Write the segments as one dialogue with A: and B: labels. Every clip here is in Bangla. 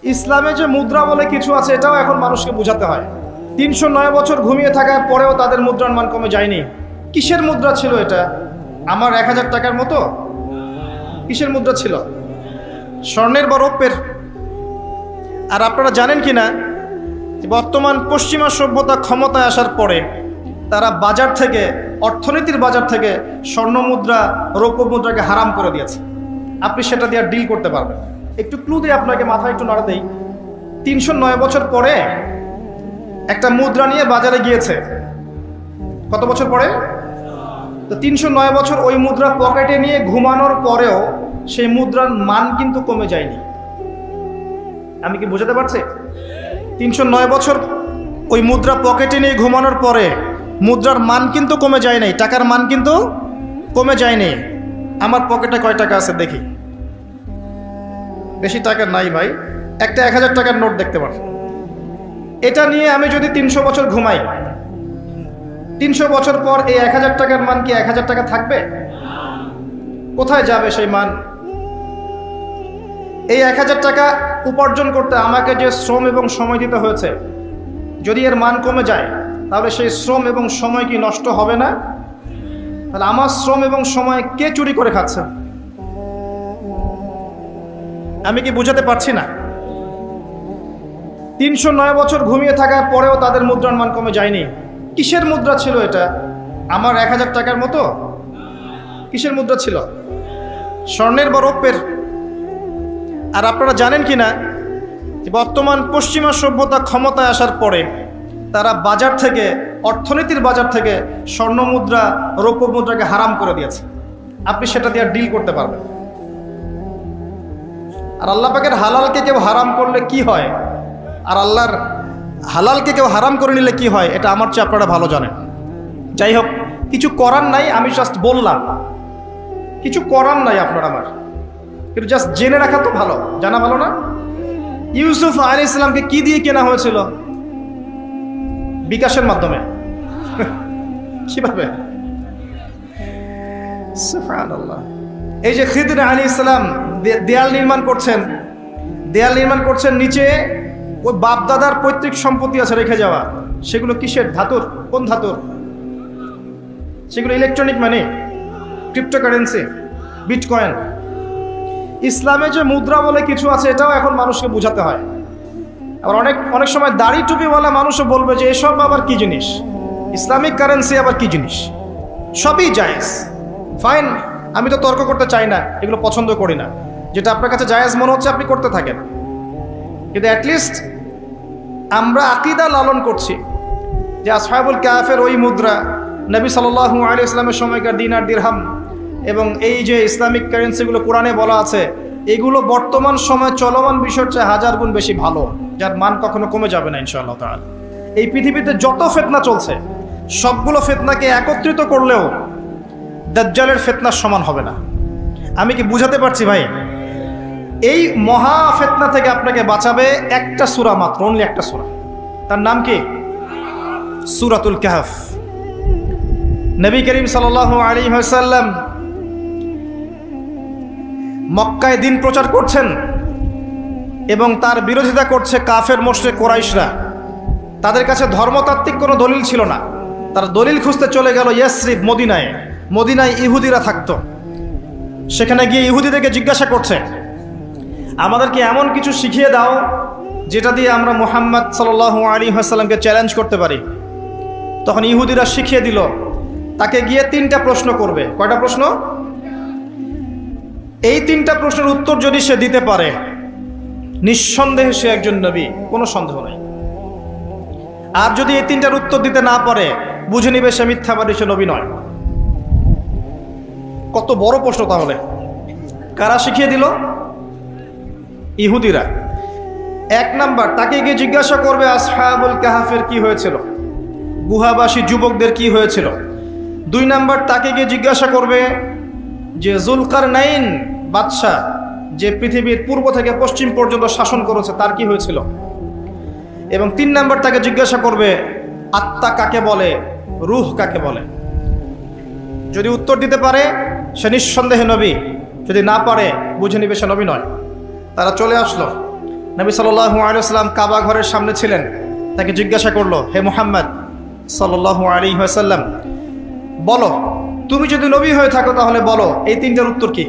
A: ইসলামে যে মুদ্রা বলে কিছু আছে এটাও এখন মানুষকে বোঝাতে হয়। ৩০৯ বছর ঘুমিয়ে থাকার পরেও তাদের মুদ্রার মান কমে যায়নি। কিসের মুদ্রা ছিল এটা? আমার ১০০০ টাকার মতো? কিসের মুদ্রা ছিল? স্বর্ণের বা রৌপ্যের? আর আপনারা জানেন কি না, বর্তমান পশ্চিমা সভ্যতা ক্ষমতায় আসার পরে তারা বাজার থেকে, অর্থনীতির বাজার থেকে স্বর্ণ মুদ্রা, রৌপ্য মুদ্রাকে হারাম করে দিয়েছে। আপনি সেটা দিয়ে ডিল করতে পারবেন। একটু ক্লু দিয়ে আপনাকে মাথায় একটু নাড়া দেই। ৩০৯ বছর পরে একটা মুদ্রা নিয়ে বাজারে গিয়েছে। কত বছর পরে? তো ৩০৯ বছর ওই মুদ্রা পকেটে নিয়ে ঘুমানোর পরেও সেই মুদ্রার মান কিন্তু কমে যায়নি। আমি কি বোঝাতে পারছি? ৩০৯ বছর ওই মুদ্রা পকেটে নিয়ে ঘুমানোর পরে মুদ্রার মান কিন্তু কমে যায় নাই, টাকার মান কিন্তু কমে যায়নি। আমার পকেটে কয় টাকা আছে দেখি। বেশি টাকা নাই ভাই, একটা ১০০০ টাকার নোট দেখতে পারেন। এটা নিয়ে আমি যদি ৩০০ বছর ঘুমাই, ৩০০ বছর পর এই ১০০০ টাকার মান কি ১০০০ টাকা থাকবে? কোথায় যাবে সেই মান? এই ১০০০ টাকা উপার্জন করতে আমাকে যে শ্রম এবং সময় দিতে হয়েছে, যদি এর মান কমে যায় তাহলে সেই শ্রম এবং সময় কি নষ্ট হবে না? তাহলে আমার শ্রম এবং সময় কে চুরি করে খাচ্ছে? আমি কি বুঝাতে পারছি না? ৩০৯ বছর ঘুমিয়ে থাকার পরেও তাদের মুদ্রার মান কমে যায়নি। কিসের মুদ্রা ছিল এটা? আমার ১০০০ টাকার মতো? কিসের মুদ্রা ছিল? স্বর্ণের বা রৌপ্যের? আর আপনারা জানেন কি না, বর্তমান পশ্চিমা সভ্যতা ক্ষমতায় আসার পরে তারা বাজার থেকে, অর্থনীতির বাজার থেকে স্বর্ণ মুদ্রা, রৌপ্য মুদ্রাকে হারাম করে দিয়েছে। আপনি সেটা দিয়ে ডিল করতে পারবেন। আর আল্লাহ পাকের হালালকে কেউ হারাম করলে কি হয়, আর আল্লাহর হালালকে কেউ হারাম করে নিলে কি হয়, এটা আমার চেয়ে আপনারা ভালো জানেন। যাই হোক, কিছু করার নাই, আমি জাস্ট বললাম। কিছু করার নাই আপনার আমার, কিন্তু জাস্ট জেনে রাখা তো ভালো, জানা ভালো না? ইউসুফ আলাইহিস সালামকে কি দিয়ে কেনা হয়েছিল? বিকাশের মাধ্যমে। কিভাবে? সুবহানাল্লাহ। এই যে খিদর আলাইহিস সালাম দেয়াল নির্মাণ করছেন, দেয়াল নির্মাণ করছেন, নিচে ওই বাপদাদার পৈতৃক সম্পত্তি আছে রেখে যাওয়া। সেগুলো কিসের? ধাতুর। কোন ধাতুর? সেগুলো ইলেকট্রনিক মানি, ক্রিপ্টোকারেন্সি, বিটকয়েন। ইসলামে যে মুদ্রা বলে কিছু আছে এটাও এখন মানুষকে বোঝাতে হয়। আবার অনেক সময় দাড়ি টুপিওয়ালা মানুষও বলবে যে এসব আবার কি জিনিস, ইসলামিক কারেন্সি আবার কি জিনিস। সবই জায়েজ, ফাইন। আমি তো তর্ক করতে চাই না, এগুলো পছন্দ করি না। যেটা আপনার কাছে জায়েজ মনে হচ্ছে আপনি করতে থাকেন, কিন্তু অ্যাটলিস্ট আমরা আকীদা লালন করছি যে আসহাবুল কাহফের ওই মুদ্রা, নবী সাল্লাল্লাহু আলাইহি ওয়াসাল্লামের সময়কার দিনার দিরহাম, এবং এই যে ইসলামিক কারেন্সিগুলো কোরআনে বলা আছে, এগুলো বর্তমান সময় চলমান বিষয়ের চেয়ে ১০০০ গুণ বেশি ভালো, যার মান কখনো কমে যাবে না ইনশাআল্লাহ তাআলা। এই পৃথিবীতে যত ফিতনা চলছে সবগুলো ফিতনাকে একত্রিত করলেও দাজ্জালের ফিতনার সমান হবে না। আমি কি বুঝাতে পারছি ভাই? এই মহা ফিতনা থেকে আপনাকে বাঁচাবে একটা সূরা মাত্র, অনলি একটা সূরা। তার নাম কি? সূরাতুল কাহফ। নবী করিম সাল্লাল্লাহু আলাইহি ওয়াসাল্লাম মক্কায় দ্বীন প্রচার করছেন এবং তার বিরোধিতা করছে কাফের মুশরিক কুরাইশরা। তাদের কাছে ধর্মতাত্ত্বিক কোনো দলিল ছিল না। তারা দলিল খুঁজতে চলে গেল ইয়াসরিব, মদিনায়। মদিনায় ইহুদিরা থাকতো। সেখানে গিয়ে ইহুদিদেরকে জিজ্ঞাসা করছে, আমাদেরকে এমন কিছু শিখিয়ে দাও যেটা দিয়ে আমরা মুহাম্মদ সাল্লাল্লাহু আলাইহি ওয়াসাল্লামকে চ্যালেঞ্জ করতে পারি। তখন ইহুদিরা শিখিয়ে দিল, তাকে গিয়ে ৩টা প্রশ্ন করবে। কয়টা প্রশ্ন? এই ৩টা প্রশ্নের উত্তর যদি সে দিতে পারে, নিঃসন্দেহে সে একজন নবী, কোনো সন্দেহ নাই। আর যদি এই ৩টার উত্তর দিতে না পারে, বুঝে নিবে সে মিথ্যাবাদী, সে নবী নয়। কত বড় প্রশ্ন তাহলে! কারা শিখিয়ে দিল? ইহুদিরা। ১ নাম্বার, তাকে গিয়ে জিজ্ঞাসা করবে আসহাবুল কাহফের কি হয়েছিল, গুহাবাসী যুবকদের কি হয়েছিল। ২ নাম্বার, তাকে গিয়ে জিজ্ঞাসা করবে যে যুলকারনাইন বাদশাহ, যে পৃথিবীর পূর্ব থেকে পশ্চিম পর্যন্ত শাসন করেছে, তার কি হয়েছিল। এবং ৩ নাম্বার, তাকে জিজ্ঞাসা করবে আত্মা কাকে বলে, রূহ কাকে বলে। যদি উত্তর দিতে পারে সে নিঃসন্দেহে নবী, যদি না পারে বুঝে নিবে সে নবী নয়। তারা চলে আসলো, নবী সাল্লাল্লাহু আলাইহি ওয়াসাল্লাম কাবা ঘরের সামনে ছিলেন, তাকে জিজ্ঞাসা করলো, হে মুহাম্মদ সাল্লাল্লাহু আলাইহি ওয়াসাল্লাম, বলো তুমি যদি নবী হয়ে থাকো তাহলে বলো এই তিনটার উত্তর কি?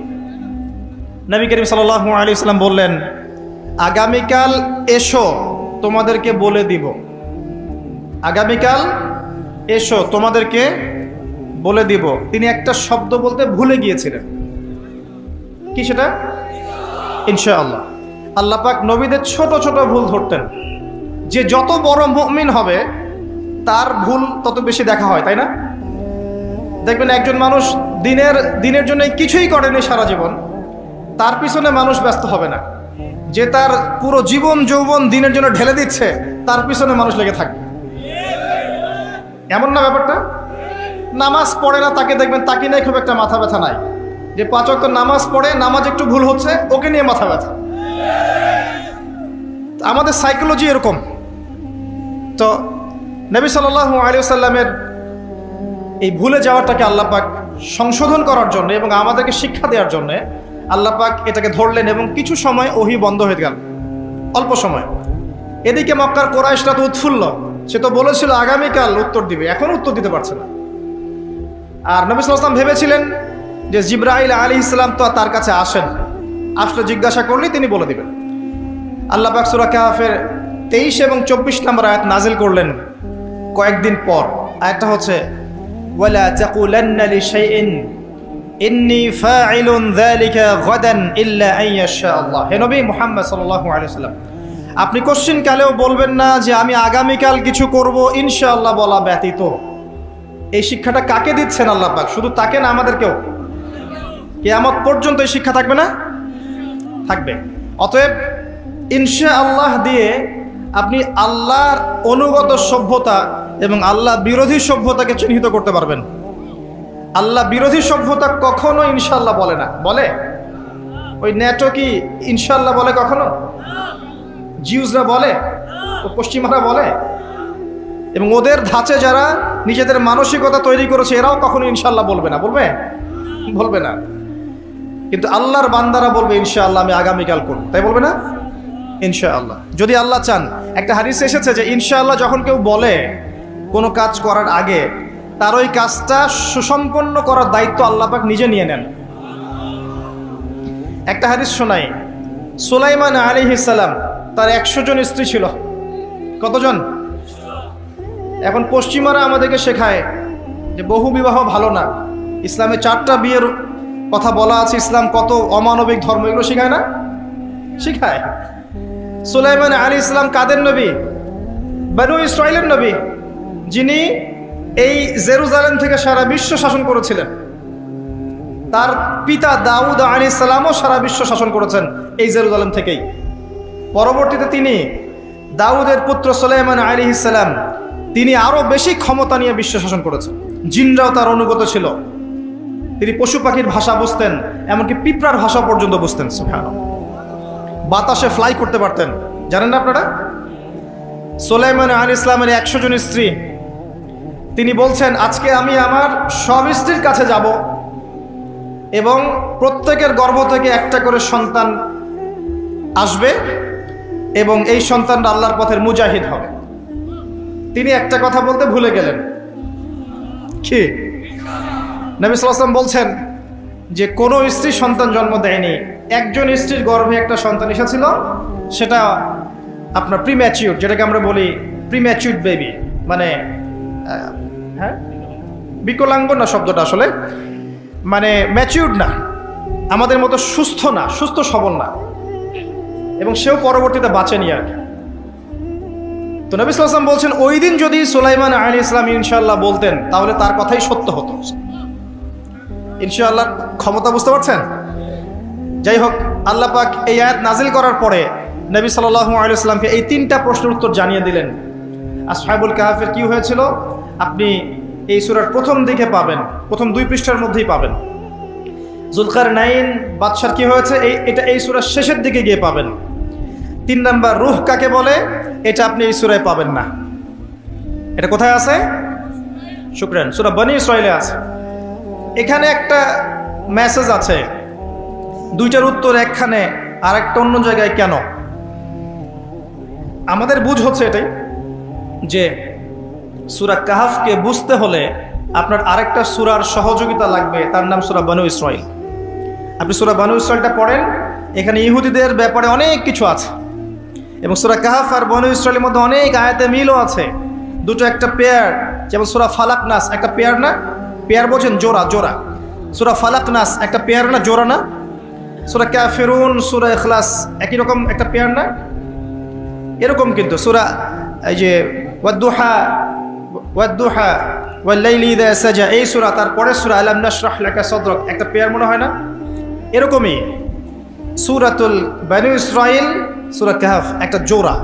A: নবী করিম সাল্লাল্লাহু আলাইহি ওয়াসাল্লাম বললেন, আগামীকাল এসো তোমাদেরকে বলে দিব। আগামীকাল এসো তোমাদেরকে বলে দিব। তিনি একটা শব্দ বলতে ভুলে গিয়েছিলেন, কি সেটা? ইনশাআল্লাহ। আল্লাহ পাক নবীদের ছোট ছোট ভুল ধরতেন। যে যত বড় মুমিন হবে তার ভুল তত বেশি দেখা হয়, তাই না? দেখবেন একজন মানুষ দিনের জন্য কিছুই করেনি সারা জীবন, তার পিছনে মানুষ ব্যস্ত হবে না। যে তার পুরো জীবন যৌবন দিনের জন্য ঢেলে দিচ্ছে, তার পিছনে মানুষ লেগে থাকবে। এমন না ব্যাপারটা? নামাজ পড়ে না, তাকে দেখবেন তাকে নিয়ে খুব একটা মাথা ব্যথা নাই। যে 5 ওয়াক্ত নামাজ পড়ে, নামাজ একটু ভুল হচ্ছে, ওকে নিয়ে মাথা ব্যথা। আমাদের সাইকোলজি এরকম। তো নবী সাল্লাল্লাহু আলাইহি ওয়াসাল্লামের এই ভুলে যাওয়াটাকে আল্লাহ পাক সংশোধন করার জন্য এবং আমাদেরকে শিক্ষা দেওয়ার জন্য আল্লাহ পাক এটাকে ধরলেন এবং কিছু সময় ওহী বন্ধ হয়ে গেল, অল্প সময়। এদিকে মক্কার কুরাইশরা তো উৎফুল্ল, সে তো বলেছিল আগামীকাল উত্তর দিবে, এখন উত্তর দিতে পারছে না। আর নবী সাল্লাল্লাহু আলাইহি ওয়াসাল্লাম ভেবেছিলেন যে জিবরাইল আলাইহিস সালাম তো তার কাছে আসলে জিজ্ঞাসা করলেই তিনি বলে দিবেন। আল্লাহ পাক সূরা কাহফের 23 এবং 24 নম্বর আয়াত নাজিল করলেন কয়েকদিন পর। আয়াতটা হচ্ছে, ওয়ালা তাকুলান্না লিশাইইন ইন্নী ফাইলুন যালিকা গাদান ইল্লা আন ইয়াশা আল্লাহ। হে নবী মুহাম্মদ সাল্লাল্লাহু আলাইহি ওয়াসাল্লাম, আপনি কোশ্চিন কালেও বলবেন না যে আমি আগামীকাল কিছু করব ইনশাআল্লাহ বলা ব্যতীত। এই শিক্ষাটা কাকে দিচ্ছেন আল্লাহ পাক? শুধু তাকে না, আমাদেরকেও। কিয়ামত পর্যন্ত এই শিক্ষা থাকবে না? থাকবে। অতএব ইনশাআল্লাহ দিয়ে আপনি আল্লাহর অনুগত সভ্যতা এবং আল্লাহ বিরোধী সভ্যতাকে চিহ্নিত করতে পারবেন। আল্লাহ বিরোধী সভ্যতা কখনো ইনশাআল্লাহ বলে না। বলে? ওই ন্যাটো কি ইনশাআল্লাহ বলে কখনো? জিউসরা বলে? ও পশ্চিমারা বলে? এবং ওদের ধাঁচে যারা নিজেদের মানসিকতা তৈরি করেছে এরাও কখনো ইনশাআল্লাহ বলবে না। বলবে? বলবে না। কিন্তু আল্লাহর বান্দারা বলবে ইনশাআল্লাহ আমি আগামীকাল করব, তাই বলবে না? ইনশাআল্লাহ। যদি আল্লাহ চান, একটা হাদিসে এসেছে যে ইনশাআল্লাহ যখন কেউ বলে কোনো কাজ করার আগে, তার ওই কাজটা সুসম্পন্ন করার দায়িত্ব আল্লাহ পাক নিজে নিয়ে নেন। একটা হাদিস শোনাই, সুলাইমান আলাইহিস সালাম তার 100 জন স্ত্রী ছিল। কতজন? এখন পশ্চিমারা আমাদেরকে শেখায় যে বহু বিবাহ ভালো না, ইসলামে 4টা বিয়ের কথা বলা আছে, ইসলাম কত অমানবিক ধর্ম, এগুলো শেখায় না? শেখায়। সুলাইমান আলাইহিস সালাম কাদের নবী? বনু ইসরাইলের নবী, যিনি এই জেরুজালেম থেকে সারা বিশ্ব শাসন করেছিলেন। তার পিতা দাউদ আলাইহিস সালামও সারা বিশ্ব শাসন করেছেন এই জেরুজালেম থেকেই। পরবর্তীতে তিনি দাউদের পুত্র সুলাইমান আলাইহিস সালাম, তিনি আরো বেশি ক্ষমতা নিয়ে বিশ্ব শাসন করেছেন। জিনরাও তার অনুগত ছিল। তিনি পশু পাখির ভাষা বুঝতেন, এমনকি পিঁপড়ার ভাষা পর্যন্ত বুঝতেন। সুবহানাল্লাহ। বাতাসে ফ্লাই করতে পারতেন, জানেন না আপনারা? সুলাইমান আলাইহিস সালামের 100 জন স্ত্রী, তিনি বলছেন আজকে আমি আমার সব স্ত্রীর কাছে যাব এবং প্রত্যেকের গর্ভ থেকে একটা করে সন্তান আসবে এবং এই সন্তানটা আল্লাহর পথের মুজাহিদ হবে। তিনি একটা কথা বলতে ভুলে গেলেন, কি? নবী সাল্লাল্লাহু আলাইহি ওয়াসাল্লাম বলছেন যে কোনো স্ত্রী সন্তান জন্ম দেয়নি, একজন স্ত্রীর গর্ভে একটা সন্তান এসেছিল, সেটা আপনার প্রিম্যাচিউর, যেটাকে আমরা বলি প্রিম্যাচিউর বেবি, মানে হ্যাঁ বিকলাঙ্গ না শব্দটা, আসলে মানে ম্যাচিউরড না, আমাদের মতো সুস্থ না, সুস্থ সবল না, এবং সেও পরবর্তীতে বাঁচেনি আর কি। তো নবী সাল্লাল্লাহু আলাইহি ওয়াসাল্লাম বলছেন ওই দিন যদি সুলাইমান আলাইহিস সালাম ইনশাআল্লাহ বলতেন তাহলে তার কথাই সত্য হতো। ইনশাআল্লাহ ক্ষমতা বুঝতে পারছেন? যাই হোক, আল্লাহ পাক এই আয়াত নাজিল করার পরে নবী সাল্লাল্লাহু আলাইহি ওয়াসাল্লামকে এই 3টা প্রশ্নের উত্তর জানিয়ে দিলেন। আসহাবুল কাহফের কি হয়েছিল আপনি এই সূরার প্রথম দিকে পাবেন, প্রথম 2 পৃষ্ঠার মধ্যেই পাবেন। যুলকারনাইন বাদশার কি হয়েছে এটা এই সূরার শেষের দিকে গিয়ে পাবেন। 3 নাম্বার রূহ কাকে বলে, এটা আপনি এই সূরায় পাবেন না। এটা কোথায় আছে? শুকরান, সূরা বনী ইসরাঈলে আছে। এখানে একটা মেসেজ আছে, 2টার উত্তর একখানে আর একটা অন্য জায়গায় কেন? আমাদের বুঝ হচ্ছে এটাই যে সূরা কাহাফকে বুঝতে হলে আপনার আরেকটা সূরার সহযোগিতা লাগবে, তার নাম সূরা বনু ইসরাঈল। আপনি সূরা বনু ইসরাঈলটা পড়েন, এখানে ইহুদিদের ব্যাপারে অনেক কিছু আছে এবং সূরা কাহাফ আর বনু ইসরাঈলের মধ্যে অনেক আয়াতে মিলও আছে। দুটো একটা পেয়ার, যেমন সূরা ফালাক নাস একটা পেয়ার না? পেয়ার বলছেন জোড়া জোড়া। সূরা ফালাক নাস একটা পেয়ার না, জোড়া না? সূরা কাফিরুন, সূরা ইখলাস একই রকম একটা পেয়ার না? এরকম কিন্তু সূরা এই যে ওয়াদ-দুহা ওয়াল-লাইলি ইযা সাজা, এই সূরা, তারপরে সূরা আলাম নাশরাহ লাকা সাদরাক একটা পেয়ার মনে হয় না? এরকমই সূরাতুল বনু ইসরাঈল, সূরা কাহাফ একটা জোড়া।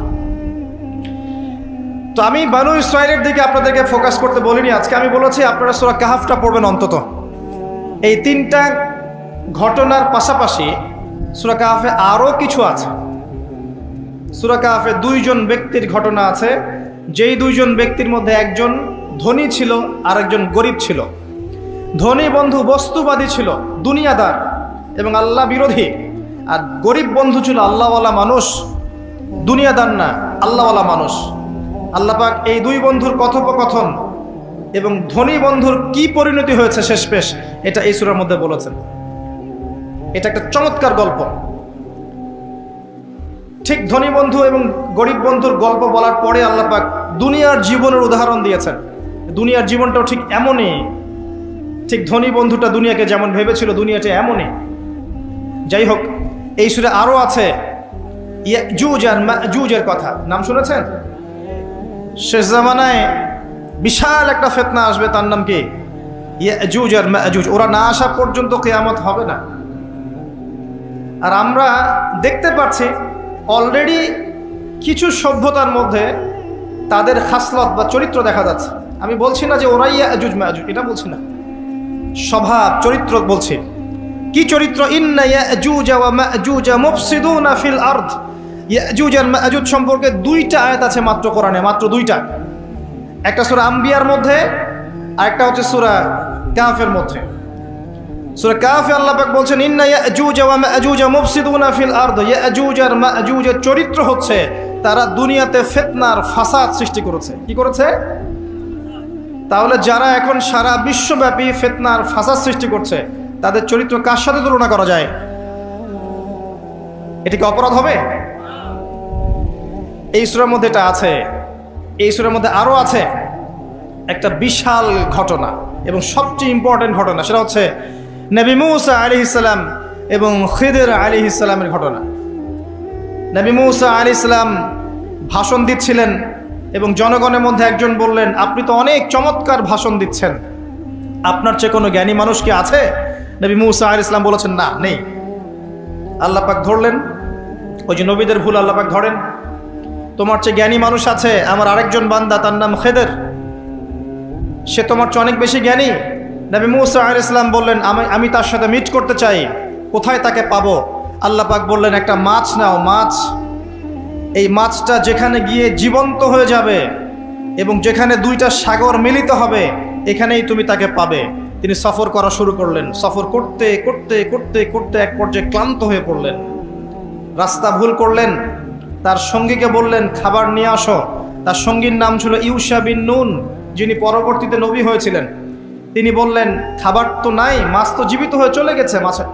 A: তো আমি বনু ইসরাঈলের দিকে আপনাদেরকে ফোকাস করতে বলিনি আজকে, আমি বলেছি আপনারা সূরা কাহাফটা পড়বেন অন্তত। এই তিনটা ঘটনার পাশাপাশি সূরা কাহাফে আরও কিছু আছে। সূরা কাহাফে দুইজন ব্যক্তির ঘটনা আছে, যেই দুইজন ব্যক্তির মধ্যে একজন ধনী ছিল আর একজন গরিব ছিল। ধনী বন্ধু বস্তুবাদী ছিল, দুনিয়াদার এবং আল্লাহ বিরোধী, আর গরিব বন্ধু ছিল আল্লাহওয়ালা মানুষ, দুনিয়াদার না, আল্লাহওয়ালা মানুষ। আল্লাহ পাক এই দুই বন্ধুর কথোপকথন এবং ধনী বন্ধুর কি পরিণতি হয়েছে শেষমেশ, এটা এই সূরার মধ্যে বলেছেন। এটা একটা চমৎকার গল্প। ঠিক ধনী বন্ধু এবং গরিব বন্ধুর গল্প বলার পরে আল্লাহ পাক দুনিয়ার জীবনের উদাহরণ দিয়েছেন। দুনিয়ার জীবনটাও ঠিক এমনই, ঠিক ধনী বন্ধুটা দুনিয়াকে যেমন ভেবেছিল দুনিয়াটা এমনই। যাই হোক, এই সূরা আরও আছে ইয়াজুজ আর মাজুজের কথা, নাম শুনেছেন? শেষ জামানায় বিশাল একটা ফিতনা আসবে, তার নাম কি? ইয়াজুজ আর মাজুজ। ওরা না আসা পর্যন্ত কিয়ামত হবে না। আর আমরা দেখতে পাচ্ছি অলরেডি কিছু সভ্যতার মধ্যে তাদের খাসলত বা চরিত্র দেখা যাচ্ছে। আমি বলছি না যে ওরাই ইয়াজুজ মাজুজ, এটা বলছি না, স্বভাব চরিত্র বলছি। কি চরিত্র? ইন্না ইয়াজুজ ওয়া মাজুজ মুফসিদুনা ফিল আরদ। ইয়াজুজ আর মাজুজ সম্পর্কে দুইটা আয়াত আছে মাত্র কোরআনে, মাত্র দুইটা। একটা সূরা আম্বিয়ার মধ্যে আর একটা হচ্ছে সূরা কাহফের মধ্যে। সূরা কাহফে আল্লাহ পাক বলছেন ইন্না ইয়াজুজ ওয়া মাজুজ মুফসিদুনা ফিল আরদ। ইয়াজুজ আর মাজুজের চরিত্র হচ্ছে তারা দুনিয়াতে ফিতনার ফাসাদ সৃষ্টি করেছে। কি করেছে? তাহলে যারা এখন সারা বিশ্বব্যাপী ফিতনার ফাসাদ সৃষ্টি করছে, তাদের চরিত্র কার সাথে তুলনা করা যায়? এটা কি অপরাধ হবে? এই সূরার মধ্যে এটা আছে। এই সূরার মধ্যে আরও আছে একটা বিশাল ঘটনা এবং সবচেয়ে ইম্পর্টেন্ট ঘটনা, সেটা হচ্ছে নবী মূসা আলাইহিস সালাম এবং খিদর আলাইহিস সালামের ঘটনা। নবী মূসা আলাইহিস সালাম ভাষণ দিচ্ছিলেন এবং জনগণের মধ্যে একজন বললেন, আপনি তো অনেক চমৎকার ভাষণ দিচ্ছেন, আপনার চেয়ে কোনো জ্ঞানী মানুষ কি আছে? নবী মূসা আলাইহিস সালাম বলেছেন, না, নেই। আল্লাহ পাক ধরলেন, ওই যে নবীদের ভুল আল্লাহ পাক ধরেন, তোমার চেয়ে জ্ঞানী মানুষ আছে, আমার আরেকজন বান্দা, তার নাম খিদর, সে তোমার চেয়ে অনেক বেশি জ্ঞানী। নবী মূসা আলাইহিস সালাম বললেন, আমি তার সাথে মিট করতে চাই, কোথায় তাকে পাবো? আল্লাহ পাক বললেন, একটা মাছ নাও, মাছ, এই মাছটা যেখানে গিয়ে জীবন্ত হয়ে যাবে এবং যেখানে দুইটা সাগর মিলিত হবে, এখানেই তুমি তাকে পাবে। তিনি সফর করা শুরু করলেন। সফর করতে করতে করতে করতে এক পর্যায়ে ক্লান্ত হয়ে পড়লেন, রাস্তা ভুল করলেন। তার সঙ্গীকে বললেন, খাবার নিয়ে আসো। তার সঙ্গীর নাম ছিল ইউশা বিন নুন, যিনি পরবর্তীতে নবী হয়েছিলেন। তিনি বললেন, খাবার তো নাই, মাছ তো জীবিত হয়ে চলে গেছে মাছের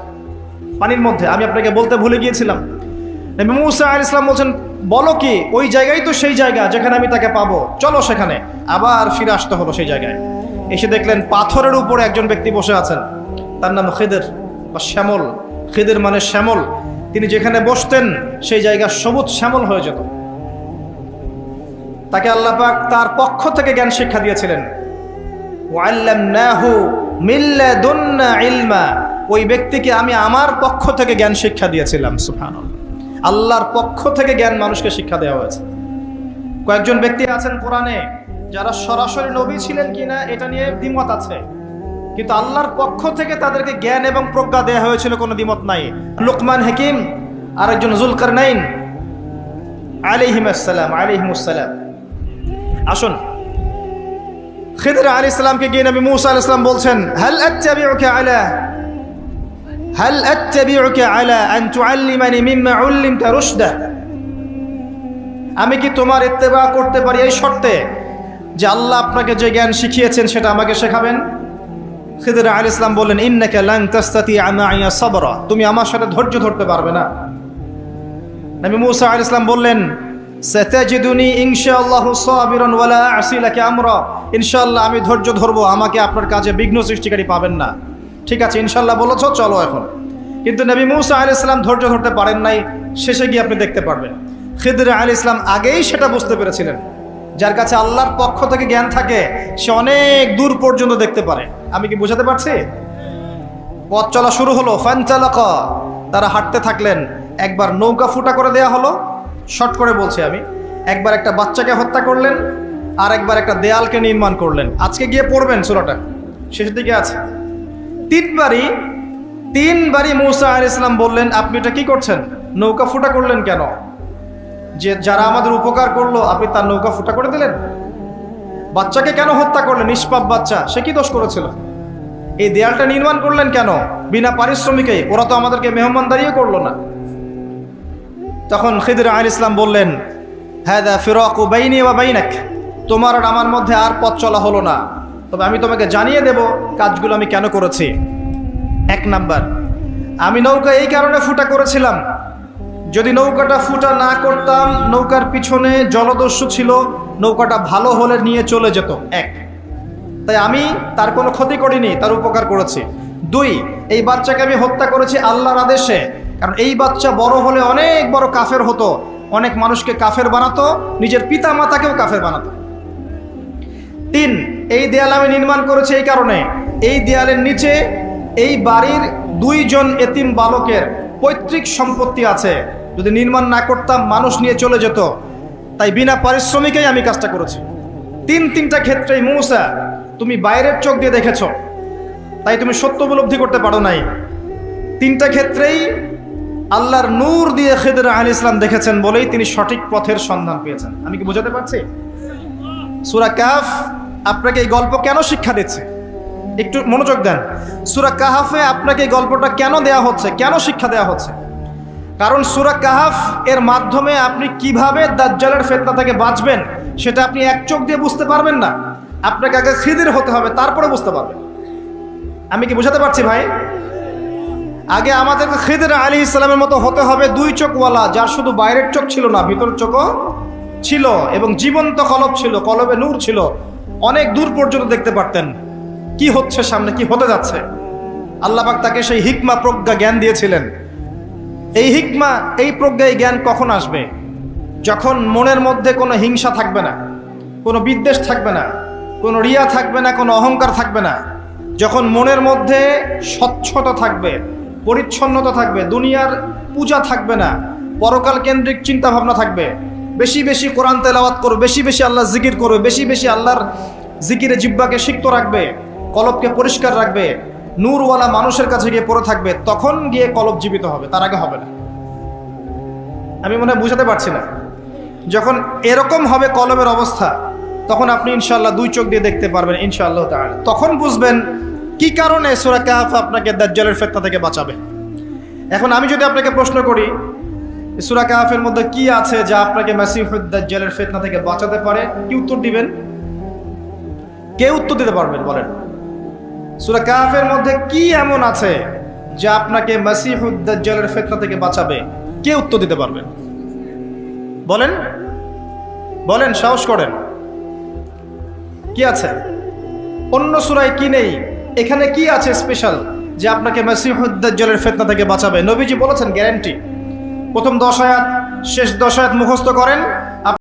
A: পানির মধ্যে, আমি আপনাকে বলতে ভুলে গিয়েছিলাম। নবী মূসা আলাইহিস সালাম বলছেন, বলো কি? ওই জায়গায় তো সেই জায়গা যেখানে আমি তাকে পাবো, চলো সেখানে। আবার ফিরে আসতে হলো সেই জায়গায়। এসে দেখলেন পাথরের উপরে একজন ব্যক্তি বসে আছেন, তার নাম খিদর বা শ্যামল। খিদর মানে শ্যামল। তিনি যেখানে বসতেন সেই জায়গা সবুজ শ্যামল হয়ে যেত। তাকে আল্লাহ পাক তার পক্ষ থেকে জ্ঞান শিক্ষা দিয়েছিলেন। ওয়াল্লামনাহু মিন লাদুন্না ইলমা। ওই ব্যক্তিকে আমি আমার পক্ষ থেকে জ্ঞান শিক্ষা দিয়েছিলাম। সুবহানাল্লাহ, আল্লাহর পক্ষ থেকে জ্ঞান মানুষকে শিক্ষা দেওয়া হয়েছে। কয়েকজন ব্যক্তি আছেন কোরআনে যারা সরাসরি নবী ছিলেন কিনা এটা নিয়ে দ্বিমত আছে, কিন্তু আল্লাহর পক্ষ থেকে তাদেরকে জ্ঞান এবং প্রজ্ঞা দেওয়া হয়েছিল, কোনো দ্বিমত নাই। লুকমান হাকিম আর একজন যুলকারনাইন আলাইহিমুস সালাম। আসুন, খিদর আলাইহিস সালামকে গিয়ে নবী মূসা আলাইহিস সালাম বলছেন, হাল আত্তাবিউকা আলা আন তুআল্লিমানি মিম্মা উল্লিমতা রুশদা। আমি কি তোমার ইত্তেবা করতে পারি এই শর্তে যে আল্লাহ আপনাকে যে জ্ঞান শিখিয়েছেন সেটা আমাকে শেখাবেন? খিদর আলাইহিস সালাম বললেন, ইন্নাকা লান তাসতাতিআ মাইয়া সাবরা, তুমি আমার সাথে ধৈর্য ধরতে পারবে না। নবী মুসা আলাইহিস সালাম বললেন, সাতাজিদুনি ইনশাআল্লাহু সাবিরান ওয়ালা আসি লাকা আমরা, ইনশাআল্লাহ আমি ধৈর্য ধরবো, আমাকে আপনার কাজে বিঘ্ন সৃষ্টিকারী পাবেন না। ঠিক আছে, ইনশাআল্লাহ বলেছো, চলো এখন। কিন্তু নবী মুসা আলাইহিস সালাম ধৈর্য ধরতে পারেন নাই। শেষে গিয়ে আপনি দেখতে পারবেন খিদর আলাইহিস সালাম আগেই সেটা বুঝতে পেরেছিলেন। যার কাছে আল্লাহর পক্ষ থেকে জ্ঞান থাকে সে অনেক দূর পর্যন্ত দেখতে পারে। আমি কি বোঝাতে পারছি? পথ চলা শুরু হলো, ফানতালাকা, তারা হাঁটতে থাকলেন। একবার নৌকা ফুটা করে দেয়া হলো, শর্ট করে বলছি আমি। একবার একটা বাচ্চাকে হত্যা করলেন, আর একবার একটা দেয়ালকে নির্মাণ করলেন। আজকে গিয়ে পড়বেন সূরাটা, শেষের দিকে আছে। তিনবারই মুসা আলাইহিস সালাম বললেন, আপনি এটা কি করছেন? নৌকা ফুটা করলেন কেন? যে যারা আমাদের উপকার করলো আপনি তার নৌকা ফুটা করে দিলেন। বাচ্চাকে কেন হত্যা করলেন? নিষ্পাপ বাচ্চা, সে কি দোষ করেছিল? এই দেয়ালটা নির্মাণ করলেন কেন বিনা পারিশ্রমিকে? ওরা তো আমাদেরকে মেহমানদারিও করলো না। তখন খিদর আলাইহিস সালাম বললেন, হাদা ফিরাকু বাইনি ওয়া বাইনাক, তোমার আর আমার মধ্যে আর পথ চলা হলো না, তবে আমি তোমাকে জানিয়ে দেব কাজগুলো আমি কেন করেছি। 1 নাম্বার, আমি নৌকা এই কারণে ফুটা করেছিলাম, যদি নৌকাটা ফুটা না করতাম, নৌকার পিছনে জলদস্যু ছিল, নৌকাটা ভালো হলে নিয়ে চলে যেত। 1, তাই আমি তার কোনো ক্ষতি করিনি, তার উপকার করেছি। 2, এই বাচ্চাকে আমি হত্যা করেছি আল্লাহর আদেশে, কারণ এই বাচ্চা বড় হলে অনেক বড় কাফের হতো, অনেক মানুষকে কাফের বানাতো, নিজের পিতা মাতাকেও কাফের বানাতো। 3, এই দেয়াল আমি নির্মাণ করেছি এই কারণে, এই দেয়ালের নিচে এই বাড়ির 2 জন এতিম বালকের পৈতৃক সম্পত্তি আছে, যদি নির্মাণ না করতাম মানুষ নিয়ে চলে যেত, তাই বিনা পারিশ্রমিকেই আমি কাজটা করেছি। 3টা ক্ষেত্রেই মুসা তুমি বাইরের চোখ দিয়ে দেখেছো, তাই তুমি সত্য উপলব্ধি করতে পারো নাই। 3টা ক্ষেত্রেই আল্লাহর নূর দিয়ে খিদর আলাইহিস সালাম দেখেছেন বলেই তিনি সঠিক পথের সন্ধান পেয়েছেন। আমি কি বোঝাতে পারছি? সূরা কাহফ আপনাকে এই গল্প কেন শিক্ষা দিচ্ছে, একটু মনোযোগ দেন। সূরা কাহফে আপনাকে এই গল্পটা কেন দেয়া হচ্ছে, কেন শিক্ষা দেয়া হচ্ছে? কারণ সূরা কাহফ এর মাধ্যমে আপনি কিভাবে দাজ্জালের ফিতনা থেকে বাঁচবেন সেটা আপনি এক চোখ দিয়ে বুঝতে পারবেন না, আপনাকে আগে খিদির হতে হবে, তারপরে বুঝতে পারবেন। আমি কি বোঝাতে পারছি ভাই? আগে আমাদেরকে খিদির আলাইহিস সালামের মতো হতে হবে, 2 চোখওয়ালা, যার শুধু বাইরের চোখ ছিল না, ভিতরের চোখও ছিল, এবং জীবন্ত কলব ছিল, কলবে নূর ছিল, অনেক দূর পর্যন্ত দেখতে পারতেন কি হচ্ছে সামনে, কি হতে যাচ্ছে। আল্লাহ পাক তাকে সেই হিকমা, প্রজ্ঞা, জ্ঞান দিয়েছিলেন। এই হিকমা, এই প্রজ্ঞা, এই জ্ঞান কখন আসবে? যখন মনের মধ্যে কোনো হিংসা থাকবে না, কোনো বিদ্বেষ থাকবে না, কোনো রিয়া থাকবে না, কোনো অহংকার থাকবে না, যখন মনের মধ্যে স্বচ্ছতা থাকবে, পরিচ্ছন্নতা থাকবে, দুনিয়ার পূজা থাকবে না, পরকাল কেন্দ্রিক চিন্তা ভাবনা থাকবে, বেশি বেশি কোরআন তেলাওয়াত করবে, বেশি বেশি আল্লাহ জিকির করবে, বেশি বেশি আল্লাহর জিকিরে জিহ্বাকে সিক্ত রাখবে, কলবকে পরিষ্কার রাখবে, নূরওয়ালা মানুষের কাছে গিয়ে পড়ে থাকবে, তখন গিয়ে কলব জীবিত হবে, তার আগে হবে না। আমি মনে হয় বুঝাতে পারছি না। যখন এরকম হবে কলবের অবস্থা, তখন আপনি ইনশাআল্লাহ 2 চোখ দিয়ে দেখতে পারবেন ইনশাআল্লাহ তাআলা। তখন বুঝবেন কি কারণে সূরা কাহফ আপনাকে দাজ্জালের ফিতনা থেকে বাঁচাবে। এখন আমি যদি আপনাকে প্রশ্ন করি, সূরা কাহফের মধ্যে কি আছে যা আপনাকে মাসিহুদ দাজ্জালের ফিতনা থেকে বাঁচাতে পারে, কি উত্তর দিবেন? কে উত্তর দিতে পারবেন বলেন? সূরা কাহফের মধ্যে কি এমন আছে যা আপনাকে মাসিহুদ দাজ্জালের ফিতনা থেকে বাঁচাবে? কে উত্তর দিতে পারবেন? বলেন বলেন, সাহস করেন। কি আছে? অন্য সূরায় কি নেই? এখানে কি আছে স্পেশাল যে আপনাকে মাসিহুদ দাজ্জালের ফিতনা থেকে বাঁচাবে? নবীজি বলেছেন গ্যারান্টি। প্রথম 10 আয়াত, শেষ 10 আয়াত মুখস্থ করেন,